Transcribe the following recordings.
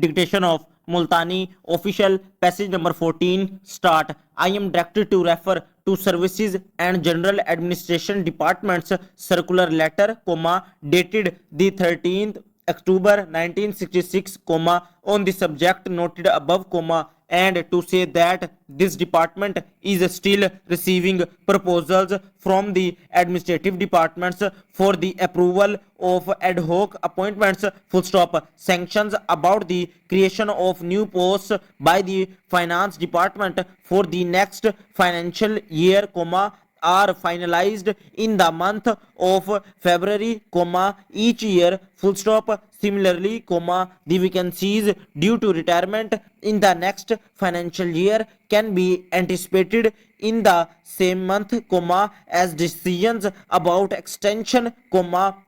Dictation of Multani official passage number 14 start. I am directed to refer to Services and General Administration Department's circular letter, dated the 13th October 1966, on the subject noted above, and to say that this department is still receiving proposals from the administrative departments for the approval of ad hoc appointments, full stop. Sanctions about the creation of new posts by the finance department for the next financial year, are finalized in the month of February, each year, full stop. Similarly, the vacancies due to retirement in the next financial year can be anticipated in the same month, as decisions about extension,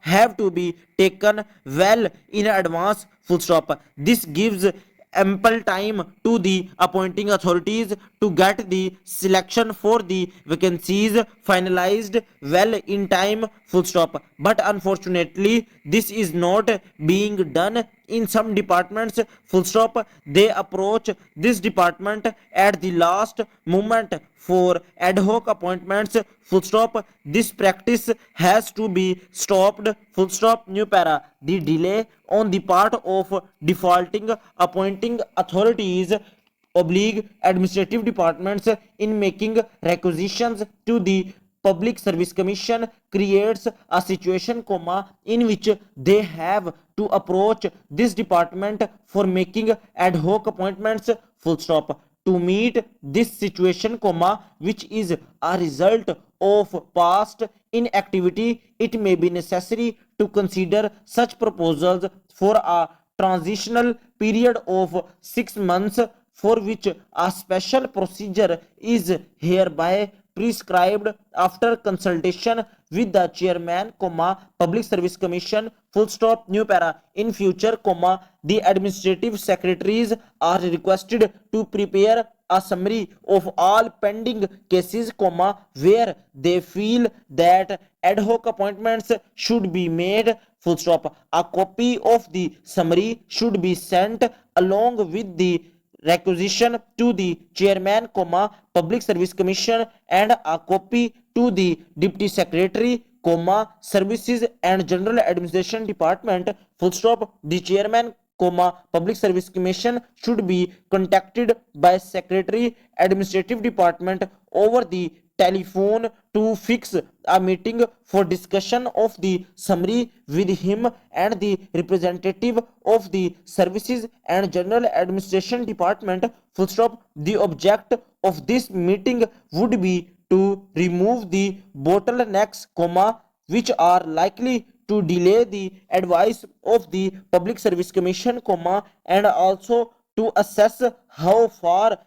have to be taken well in advance, full stop. This gives ample time to the appointing authorities to get the selection for the vacancies finalized well in time, full stop. But unfortunately, this is not being done in some departments, full stop. They approach this department at the last moment for ad hoc appointments, full stop. This practice has to be stopped, full stop. New para. The delay on the part of defaulting appointing authorities oblique administrative departments in making requisitions to the Public Service Commission creates a situation, in which they have to approach this department for making ad hoc appointments, full stop. To meet this situation, which is a result of past inactivity, it may be necessary to consider such proposals for a transitional period of 6 months, for which a special procedure is hereby prescribed after consultation with the chairman, Public Service Commission, full stop. New para. In future, the administrative secretaries are requested to prepare a summary of all pending cases, where they feel that ad hoc appointments should be made, full stop. A copy of the summary should be sent along with the requisition to the chairman, Public Service Commission, and a copy to the deputy secretary, Services and General Administration Department, full stop. The chairman, Public Service Commission should be contacted by Secretary Administrative Department over the telephone to fix a meeting for discussion of the summary with him and the representative of the Services and General Administration Department, full stop. The object of this meeting would be to remove the bottlenecks, which are likely to delay the advice of the Public Service Commission, and also to assess how far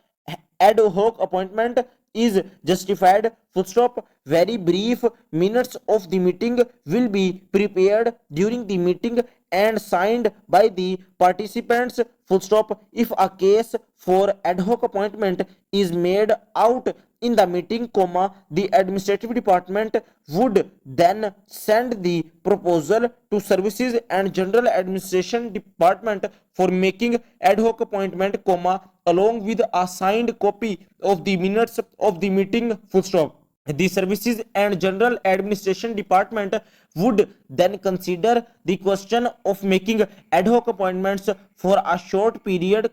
ad hoc appointment is justified, full stop. Very brief minutes of the meeting will be prepared during the meeting and signed by the participants, full stop. If a case for ad hoc appointment is made out in the meeting, the administrative department would then send the proposal to Services and General Administration Department for making ad hoc appointment, along with a signed copy of the minutes of the meeting, full stop. The Services and General Administration Department would then consider the question of making ad hoc appointments for a short period,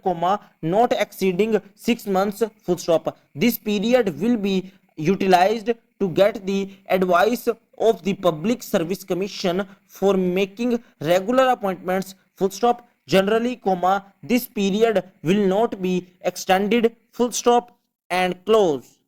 not exceeding 6 months, full stop. This period will be utilized to get the advice of the Public Service Commission for making regular appointments, full stop. Generally, this period will not be extended, full stop, and close.